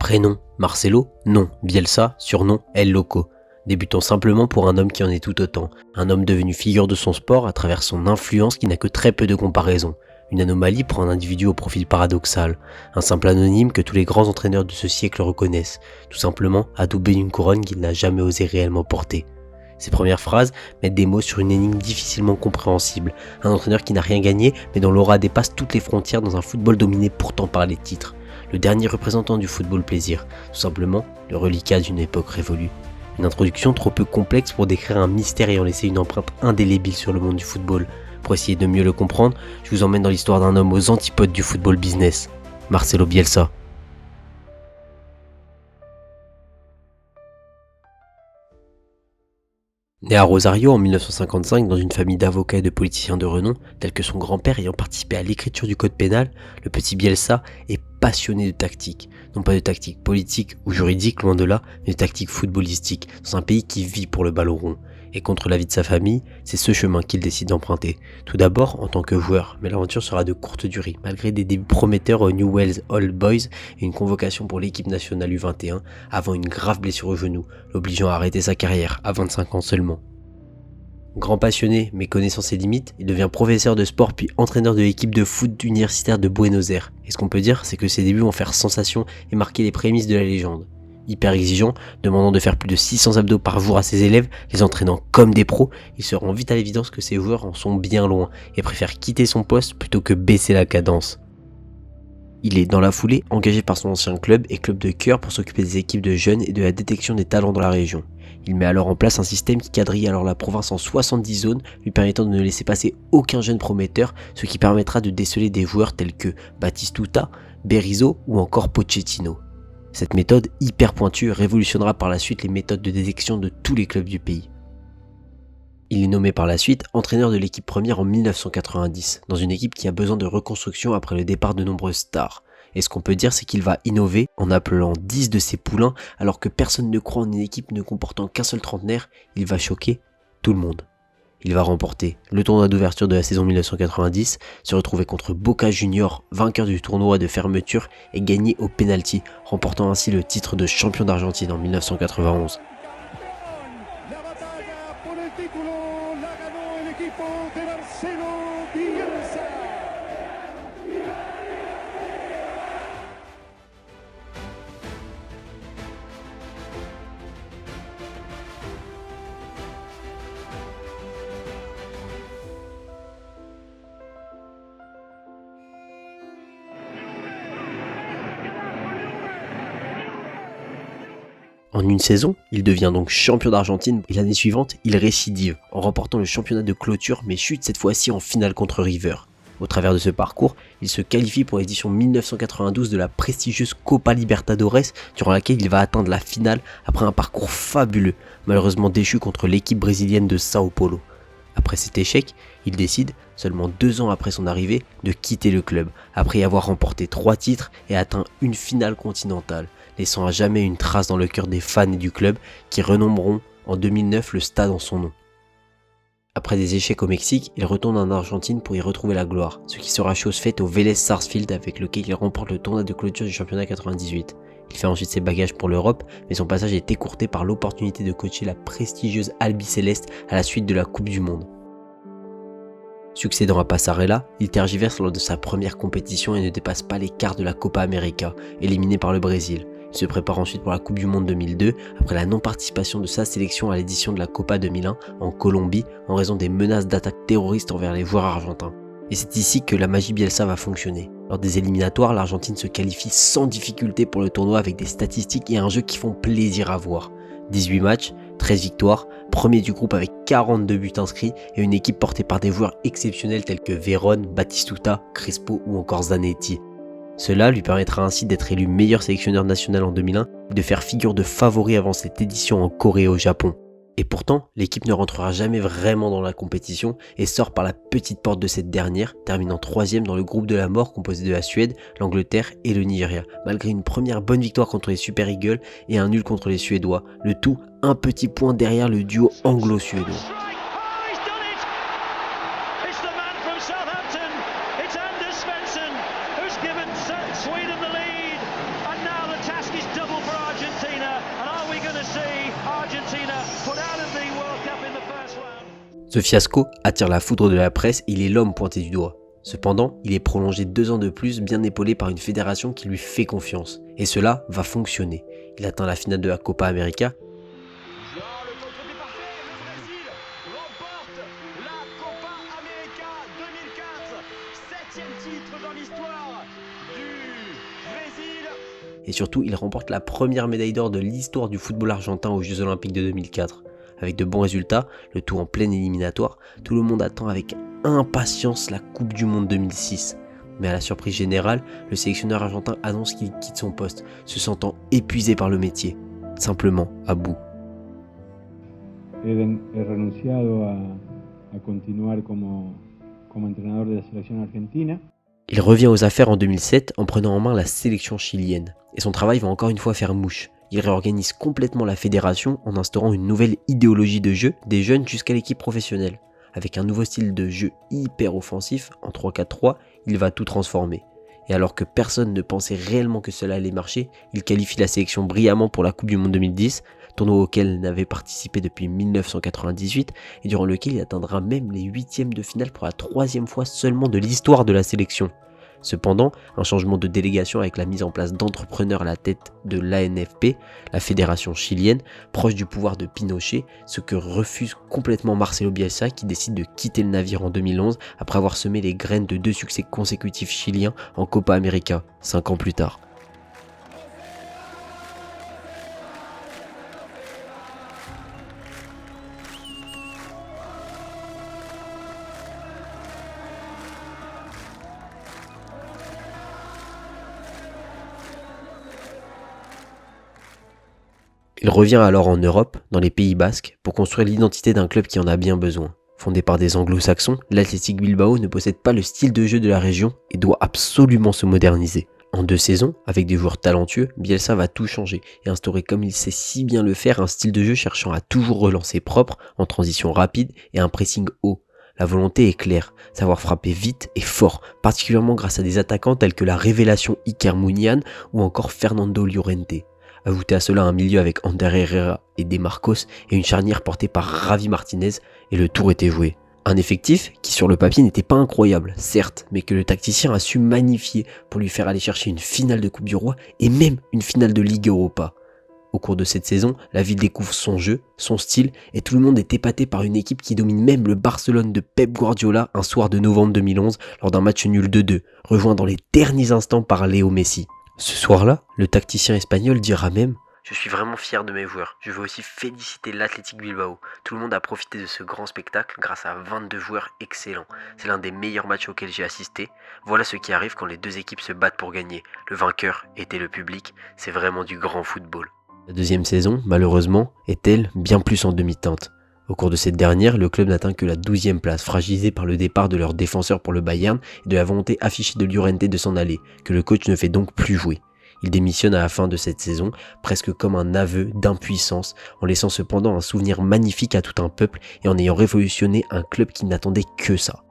Prénom, Marcelo, nom, Bielsa, surnom, El Loco. Débutons simplement pour un homme qui en est tout autant, un homme devenu figure de son sport à travers son influence qui n'a que très peu de comparaisons. Une anomalie pour un individu au profil paradoxal, un simple anonyme que tous les grands entraîneurs de ce siècle reconnaissent, tout simplement adoubé d'une couronne qu'il n'a jamais osé réellement porter. Ses premières phrases mettent des mots sur une énigme difficilement compréhensible, un entraîneur qui n'a rien gagné mais dont l'aura dépasse toutes les frontières dans un football dominé pourtant par les titres. Le dernier représentant du football plaisir, tout simplement le reliquat d'une époque révolue. Une introduction trop peu complexe pour décrire un mystère ayant laissé une empreinte indélébile sur le monde du football. Pour essayer de mieux le comprendre, je vous emmène dans l'histoire d'un homme aux antipodes du football business, Marcelo Bielsa. Né à Rosario en 1955 dans une famille d'avocats et de politiciens de renom, tel que son grand-père ayant participé à l'écriture du code pénal, le petit Bielsa est passionné de tactique. Non pas de tactique politique ou juridique, loin de là, mais de tactique footballistique, dans un pays qui vit pour le ballon rond. Et contre l'avis de sa famille, c'est ce chemin qu'il décide d'emprunter. Tout d'abord en tant que joueur, mais l'aventure sera de courte durée, malgré des débuts prometteurs au Newell's Old Boys et une convocation pour l'équipe nationale U21, avant une grave blessure au genou, l'obligeant à arrêter sa carrière à 25 ans seulement. Grand passionné, mais connaissant ses limites, il devient professeur de sport puis entraîneur de l'équipe de foot universitaire de Buenos Aires. Et ce qu'on peut dire, c'est que ses débuts vont faire sensation et marquer les prémices de la légende. Hyper exigeant, demandant de faire plus de 600 abdos par jour à ses élèves, les entraînant comme des pros, il se rend vite à l'évidence que ses joueurs en sont bien loin et préfère quitter son poste plutôt que baisser la cadence. Il est dans la foulée engagé par son ancien club et club de cœur pour s'occuper des équipes de jeunes et de la détection des talents dans la région. Il met alors en place un système qui quadrille alors la province en 70 zones, lui permettant de ne laisser passer aucun jeune prometteur, ce qui permettra de déceler des joueurs tels que Batistuta, Berizzo ou encore Pochettino. Cette méthode hyper pointue révolutionnera par la suite les méthodes de détection de tous les clubs du pays. Il est nommé par la suite entraîneur de l'équipe première en 1990, dans une équipe qui a besoin de reconstruction après le départ de nombreuses stars. Et ce qu'on peut dire, c'est qu'il va innover en appelant 10 de ses poulains, alors que personne ne croit en une équipe ne comportant qu'un seul trentenaire, il va choquer tout le monde. Il va remporter le tournoi d'ouverture de la saison 1990, se retrouver contre Boca Juniors, vainqueur du tournoi de fermeture, et gagner au penalty, remportant ainsi le titre de champion d'Argentine en 1991. En une saison, il devient donc champion d'Argentine et l'année suivante, il récidive en remportant le championnat de clôture mais chute cette fois-ci en finale contre River. Au travers de ce parcours, il se qualifie pour l'édition 1992 de la prestigieuse Copa Libertadores durant laquelle il va atteindre la finale après un parcours fabuleux, malheureusement déchu contre l'équipe brésilienne de Sao Paulo. Après cet échec, il décide, seulement 2 ans après son arrivée, de quitter le club, après y avoir remporté 3 titres et atteint une finale continentale, laissant à jamais une trace dans le cœur des fans et du club qui renommeront en 2009 le stade en son nom. Après des échecs au Mexique, il retourne en Argentine pour y retrouver la gloire, ce qui sera chose faite au Vélez Sarsfield avec lequel il remporte le tournoi de clôture du championnat 98. Il fait ensuite ses bagages pour l'Europe, mais son passage est écourté par l'opportunité de coacher la prestigieuse Albiceleste à la suite de la Coupe du Monde. Succédant à Passarella, il tergiverse lors de sa première compétition et ne dépasse pas les quarts de la Copa América, éliminé par le Brésil. Il se prépare ensuite pour la Coupe du Monde 2002, après la non-participation de sa sélection à l'édition de la Copa 2001 en Colombie en raison des menaces d'attaques terroristes envers les joueurs argentins. Et c'est ici que la magie Bielsa va fonctionner. Lors des éliminatoires, l'Argentine se qualifie sans difficulté pour le tournoi avec des statistiques et un jeu qui font plaisir à voir. 18 matchs, 13 victoires, premier du groupe avec 42 buts inscrits et une équipe portée par des joueurs exceptionnels tels que Verón, Batistuta, Crespo ou encore Zanetti. Cela lui permettra ainsi d'être élu meilleur sélectionneur national en 2001 et de faire figure de favori avant cette édition en Corée et au Japon. Et pourtant, l'équipe ne rentrera jamais vraiment dans la compétition et sort par la petite porte de cette dernière, terminant 3e dans le groupe de la mort composé de la Suède, l'Angleterre et le Nigeria, malgré une première bonne victoire contre les Super Eagles et un nul contre les Suédois, le tout un petit point derrière le duo anglo-suédois. Sweden the lead, and now the task is done. Ce fiasco attire la foudre de la presse et il est l'homme pointé du doigt. Cependant, il est prolongé 2 ans de plus, bien épaulé par une fédération qui lui fait confiance. Et cela va fonctionner. Il atteint la finale de la Copa América. Et surtout, il remporte la première médaille d'or de l'histoire du football argentin aux Jeux Olympiques de 2004. Avec de bons résultats, le tout en pleine éliminatoire, tout le monde attend avec impatience la Coupe du Monde 2006. Mais à la surprise générale, le sélectionneur argentin annonce qu'il quitte son poste, se sentant épuisé par le métier, simplement à bout. He renunciado a continuar como entrenador de la selección argentina. Il revient aux affaires en 2007 en prenant en main la sélection chilienne. Et son travail va encore une fois faire mouche. Il réorganise complètement la fédération en instaurant une nouvelle idéologie de jeu des jeunes jusqu'à l'équipe professionnelle. Avec un nouveau style de jeu hyper offensif, en 3-4-3, il va tout transformer. Et alors que personne ne pensait réellement que cela allait marcher, il qualifie la sélection brillamment pour la Coupe du Monde 2010, tournoi auquel il n'avait participé depuis 1998 et durant lequel il atteindra même les 8e de finale pour la 3e fois seulement de l'histoire de la sélection. Cependant, un changement de délégation avec la mise en place d'entrepreneurs à la tête de l'ANFP, la fédération chilienne, proche du pouvoir de Pinochet, ce que refuse complètement Marcelo Bielsa qui décide de quitter le navire en 2011 après avoir semé les graines de 2 succès consécutifs chiliens en Copa América, 5 ans plus tard. Il revient alors en Europe, dans les Pays Basques, pour construire l'identité d'un club qui en a bien besoin. Fondé par des anglo-saxons, l'Athletic Bilbao ne possède pas le style de jeu de la région et doit absolument se moderniser. En 2 saisons, avec des joueurs talentueux, Bielsa va tout changer et instaurer comme il sait si bien le faire un style de jeu cherchant à toujours relancer propre, en transition rapide et un pressing haut. La volonté est claire, savoir frapper vite et fort, particulièrement grâce à des attaquants tels que la révélation Iker Muniain ou encore Fernando Llorente. Ajoutez à cela un milieu avec Ander Herrera et De Marcos et une charnière portée par Javi Martinez et le tour était joué. Un effectif qui sur le papier n'était pas incroyable, certes, mais que le tacticien a su magnifier pour lui faire aller chercher une finale de Coupe du Roi et même une finale de Ligue Europa. Au cours de cette saison, la ville découvre son jeu, son style et tout le monde est épaté par une équipe qui domine même le Barcelone de Pep Guardiola un soir de novembre 2011 lors d'un match nul 2-2, rejoint dans les derniers instants par Léo Messi. Ce soir-là, le tacticien espagnol dira même « Je suis vraiment fier de mes joueurs, je veux aussi féliciter l'Athletic Bilbao. Tout le monde a profité de ce grand spectacle grâce à 22 joueurs excellents. C'est l'un des meilleurs matchs auxquels j'ai assisté. Voilà ce qui arrive quand les 2 équipes se battent pour gagner. Le vainqueur était le public, c'est vraiment du grand football. » La 2e saison, malheureusement, est elle bien plus en demi-teinte. Au cours de cette dernière, le club n'atteint que la 12e place, fragilisé par le départ de leur défenseur pour le Bayern et de la volonté affichée de Llorente de s'en aller, que le coach ne fait donc plus jouer. Il démissionne à la fin de cette saison, presque comme un aveu d'impuissance, en laissant cependant un souvenir magnifique à tout un peuple et en ayant révolutionné un club qui n'attendait que ça.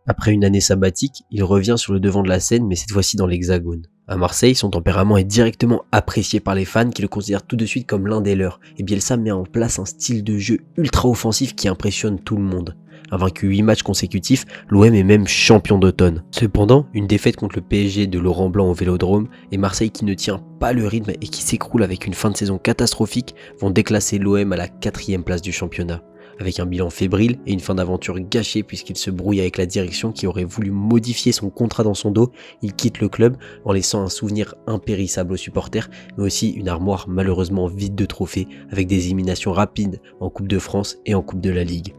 Après une année sabbatique, il revient sur le devant de la scène, mais cette fois-ci dans l'Hexagone. À Marseille, son tempérament est directement apprécié par les fans qui le considèrent tout de suite comme l'un des leurs, et Bielsa met en place un style de jeu ultra offensif qui impressionne tout le monde. Invaincu 8 matchs consécutifs, l'OM est même champion d'automne. Cependant, une défaite contre le PSG de Laurent Blanc au Vélodrome et Marseille qui ne tient pas le rythme et qui s'écroule avec une fin de saison catastrophique vont déclasser l'OM à la 4e place du championnat. Avec un bilan fébrile et une fin d'aventure gâchée puisqu'il se brouille avec la direction qui aurait voulu modifier son contrat dans son dos, il quitte le club en laissant un souvenir impérissable aux supporters, mais aussi une armoire malheureusement vide de trophées avec des éliminations rapides en Coupe de France et en Coupe de la Ligue.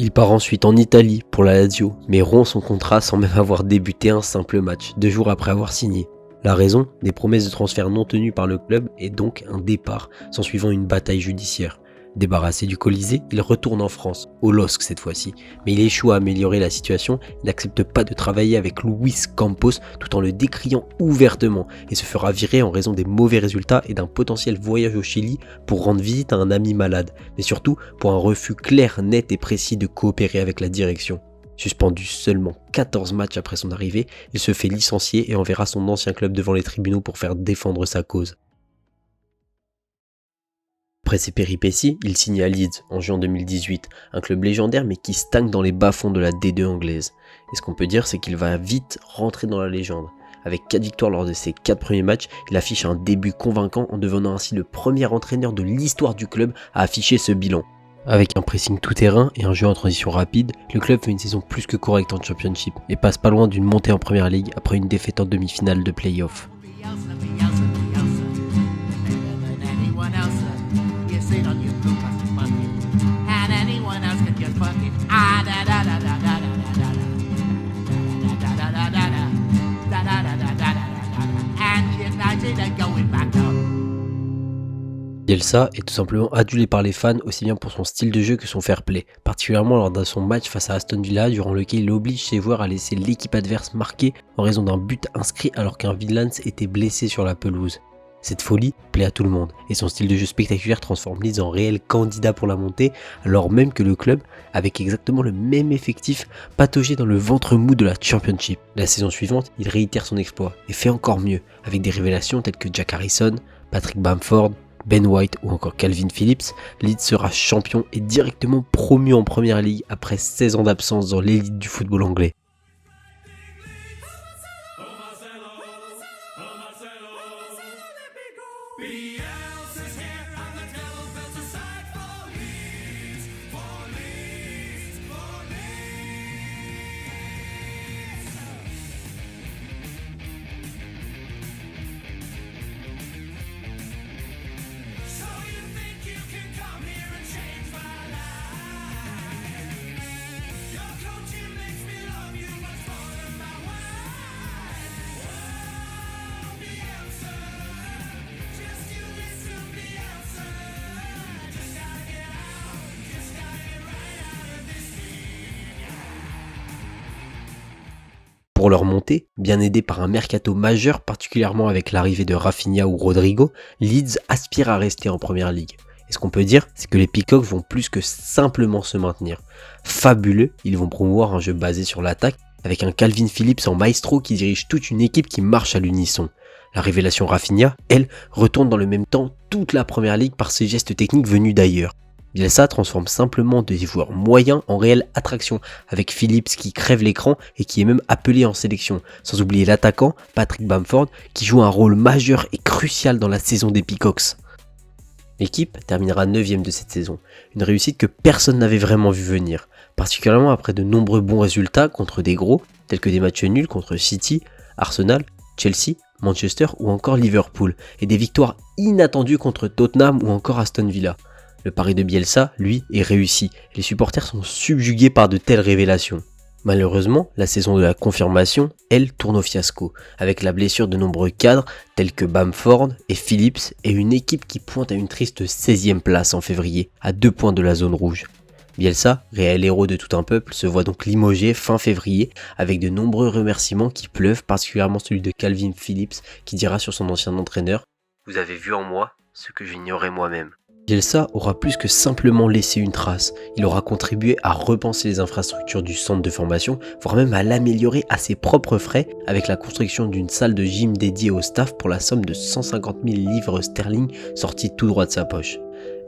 Il part ensuite en Italie pour la Lazio, mais rompt son contrat sans même avoir débuté un simple match, 2 jours après avoir signé. La raison, des promesses de transfert non tenues par le club et donc un départ, s'ensuivant une bataille judiciaire. Débarrassé du Colisée, il retourne en France, au LOSC cette fois-ci, mais il échoue à améliorer la situation, il n'accepte pas de travailler avec Luis Campos tout en le décriant ouvertement et se fera virer en raison des mauvais résultats et d'un potentiel voyage au Chili pour rendre visite à un ami malade, mais surtout pour un refus clair, net et précis de coopérer avec la direction. Suspendu seulement 14 matchs après son arrivée, il se fait licencier et enverra son ancien club devant les tribunaux pour faire défendre sa cause. Après ces péripéties, il signe à Leeds en juin 2018, un club légendaire mais qui stagne dans les bas-fonds de la D2 anglaise. Et ce qu'on peut dire, c'est qu'il va vite rentrer dans la légende. Avec 4 victoires lors de ses 4 premiers matchs, il affiche un début convaincant en devenant ainsi le premier entraîneur de l'histoire du club à afficher ce bilan. Avec un pressing tout-terrain et un jeu en transition rapide, le club fait une saison plus que correcte en Championship et passe pas loin d'une montée en Première Ligue après une défaite en demi-finale de play-off. Bielsa est tout simplement adulé par les fans aussi bien pour son style de jeu que son fair play, particulièrement lors de son match face à Aston Villa durant lequel il oblige ses joueurs à laisser l'équipe adverse marquer en raison d'un but inscrit alors qu'un Villans était blessé sur la pelouse. Cette folie plaît à tout le monde et son style de jeu spectaculaire transforme Leeds en réel candidat pour la montée alors même que le club, avec exactement le même effectif, pataugeait dans le ventre mou de la Championship. La saison suivante, il réitère son exploit et fait encore mieux avec des révélations telles que Jack Harrison, Patrick Bamford, Ben White ou encore Calvin Phillips. Leeds sera champion et directement promu en Première Ligue après 16 ans d'absence dans l'élite du football anglais. Pour leur montée, bien aidé par un mercato majeur, particulièrement avec l'arrivée de Rafinha ou Rodrigo, Leeds aspire à rester en Première Ligue. Et ce qu'on peut dire, c'est que les Peacocks vont plus que simplement se maintenir. Fabuleux, ils vont promouvoir un jeu basé sur l'attaque, avec un Calvin Phillips en maestro qui dirige toute une équipe qui marche à l'unisson. La révélation Rafinha, elle, retourne dans le même temps toute la Première Ligue par ses gestes techniques venus d'ailleurs. Bielsa transforme simplement des joueurs moyens en réelle attraction, avec Phillips qui crève l'écran et qui est même appelé en sélection, sans oublier l'attaquant Patrick Bamford qui joue un rôle majeur et crucial dans la saison des Peacocks. L'équipe terminera 9ème de cette saison, une réussite que personne n'avait vraiment vu venir, particulièrement après de nombreux bons résultats contre des gros, tels que des matchs nuls contre City, Arsenal, Chelsea, Manchester ou encore Liverpool, et des victoires inattendues contre Tottenham ou encore Aston Villa. Le pari de Bielsa, lui, est réussi, et les supporters sont subjugués par de telles révélations. Malheureusement, la saison de la confirmation, elle, tourne au fiasco, avec la blessure de nombreux cadres tels que Bamford et Phillips et une équipe qui pointe à une triste 16e place en février, à 2 points de la zone rouge. Bielsa, réel héros de tout un peuple, se voit donc limogé fin février avec de nombreux remerciements qui pleuvent, particulièrement celui de Calvin Phillips qui dira sur son ancien entraîneur « Vous avez vu en moi ce que j'ignorais moi-même ». Bielsa aura plus que simplement laissé une trace, il aura contribué à repenser les infrastructures du centre de formation, voire même à l'améliorer à ses propres frais avec la construction d'une salle de gym dédiée au staff pour la somme de 150 000 livres sterling sortie tout droit de sa poche.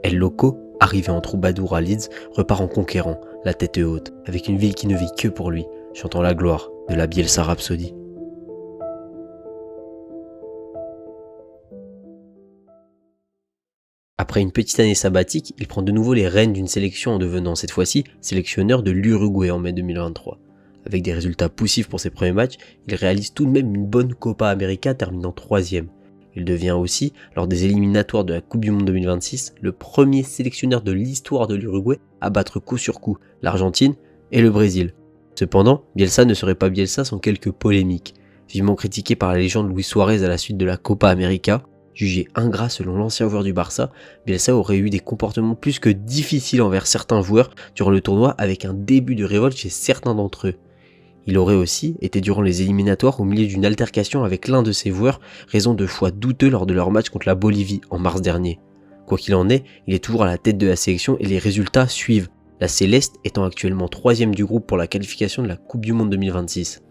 El Loco, arrivé en troubadour à Leeds, repart en conquérant, la tête haute, avec une ville qui ne vit que pour lui, chantant la gloire de la Bielsa Rhapsody. Après une petite année sabbatique, il prend de nouveau les rênes d'une sélection en devenant cette fois-ci sélectionneur de l'Uruguay en mai 2023. Avec des résultats poussifs pour ses premiers matchs, il réalise tout de même une bonne Copa América terminant 3ème. Il devient aussi, lors des éliminatoires de la Coupe du Monde 2026, le premier sélectionneur de l'histoire de l'Uruguay à battre coup sur coup l'Argentine et le Brésil. Cependant, Bielsa ne serait pas Bielsa sans quelques polémiques. Vivement critiqué par la légende Luis Suarez à la suite de la Copa América, Jugé ingrat selon l'ancien joueur du Barça, Bielsa aurait eu des comportements plus que difficiles envers certains joueurs durant le tournoi avec un début de révolte chez certains d'entre eux. Il aurait aussi été durant les éliminatoires au milieu d'une altercation avec l'un de ses joueurs, raison de choix douteux lors de leur match contre la Bolivie en mars dernier. Quoi qu'il en est, il est toujours à la tête de la sélection et les résultats suivent, la Céleste étant actuellement 3ème du groupe pour la qualification de la Coupe du Monde 2026.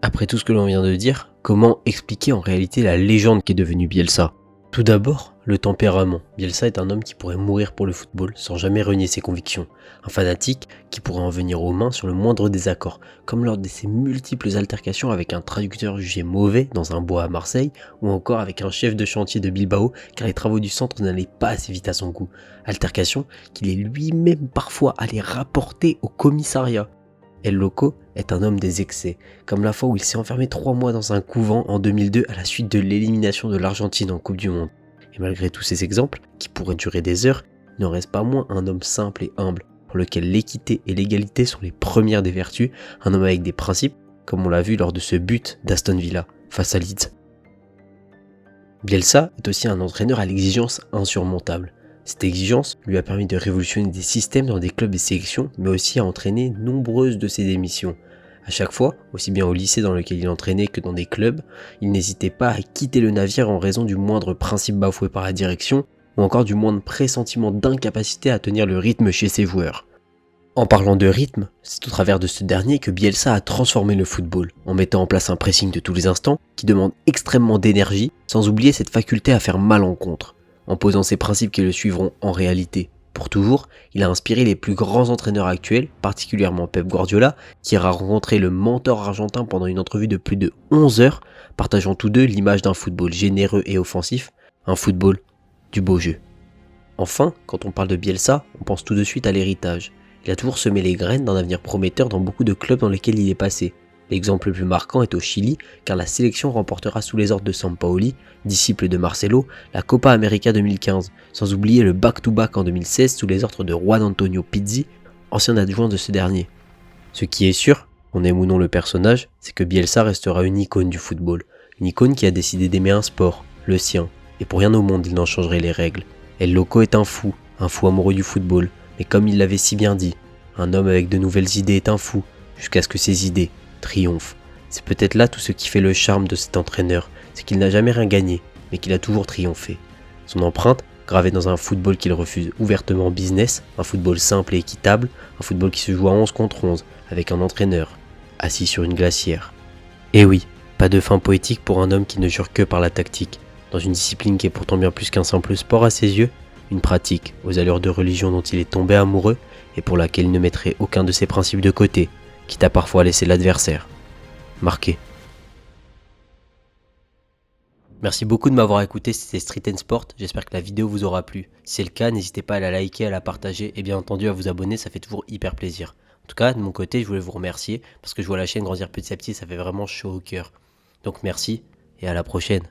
Après tout ce que l'on vient de dire, comment expliquer en réalité la légende qu'est devenue Bielsa ? Tout d'abord, le tempérament. Bielsa est un homme qui pourrait mourir pour le football sans jamais renier ses convictions. Un fanatique qui pourrait en venir aux mains sur le moindre désaccord, comme lors de ses multiples altercations avec un traducteur jugé mauvais dans un bois à Marseille, ou encore avec un chef de chantier de Bilbao car les travaux du centre n'allaient pas assez vite à son goût. Altercation qu'il est lui-même parfois allé rapporter au commissariat. El Loco est un homme des excès, comme la fois où il s'est enfermé 3 mois dans un couvent en 2002 à la suite de l'élimination de l'Argentine en Coupe du Monde. Et malgré tous ces exemples, qui pourraient durer des heures, il n'en reste pas moins un homme simple et humble, pour lequel l'équité et l'égalité sont les premières des vertus, un homme avec des principes, comme on l'a vu lors de ce but d'Aston Villa face à Leeds. Bielsa est aussi un entraîneur à l'exigence insurmontable. Cette exigence lui a permis de révolutionner des systèmes dans des clubs et sélections, mais aussi à entraîner nombreuses de ses démissions. À chaque fois, aussi bien au lycée dans lequel il entraînait que dans des clubs, il n'hésitait pas à quitter le navire en raison du moindre principe bafoué par la direction, ou encore du moindre pressentiment d'incapacité à tenir le rythme chez ses joueurs. En parlant de rythme, c'est au travers de ce dernier que Bielsa a transformé le football, en mettant en place un pressing de tous les instants qui demande extrêmement d'énergie, sans oublier cette faculté à faire mal en contre, en posant ses principes qui le suivront en réalité. Pour toujours, il a inspiré les plus grands entraîneurs actuels, particulièrement Pep Guardiola, qui a rencontré le mentor argentin pendant une entrevue de plus de 11 heures, partageant tous deux l'image d'un football généreux et offensif, un football du beau jeu. Enfin, quand on parle de Bielsa, on pense tout de suite à l'héritage. Il a toujours semé les graines d'un avenir prometteur dans beaucoup de clubs dans lesquels il est passé. L'exemple le plus marquant est au Chili, car la sélection remportera sous les ordres de Sampaoli, disciple de Marcelo, la Copa América 2015, sans oublier le back-to-back en 2016 sous les ordres de Juan Antonio Pizzi, ancien adjoint de ce dernier. Ce qui est sûr, qu'on aime ou non le personnage, c'est que Bielsa restera une icône du football, une icône qui a décidé d'aimer un sport, le sien, et pour rien au monde il n'en changerait les règles. El Loco est un fou amoureux du football, mais comme il l'avait si bien dit, un homme avec de nouvelles idées est un fou, jusqu'à ce que ses idées triomphent. C'est peut-être là tout ce qui fait le charme de cet entraîneur, c'est qu'il n'a jamais rien gagné, mais qu'il a toujours triomphé. Son empreinte, gravée dans un football qu'il refuse ouvertement business, un football simple et équitable, un football qui se joue à 11 contre 11, avec un entraîneur, assis sur une glacière. Et oui, pas de fin poétique pour un homme qui ne jure que par la tactique, dans une discipline qui est pourtant bien plus qu'un simple sport à ses yeux, une pratique aux allures de religion dont il est tombé amoureux et pour laquelle il ne mettrait aucun de ses principes de côté, quitte à parfois laisser l'adversaire marqué. Merci beaucoup de m'avoir écouté, c'était Street & Sport, j'espère que la vidéo vous aura plu. Si c'est le cas, n'hésitez pas à la liker, à la partager et bien entendu à vous abonner, ça fait toujours hyper plaisir. En tout cas, de mon côté, je voulais vous remercier parce que je vois la chaîne grandir petit à petit, ça fait vraiment chaud au cœur. Donc merci et à la prochaine.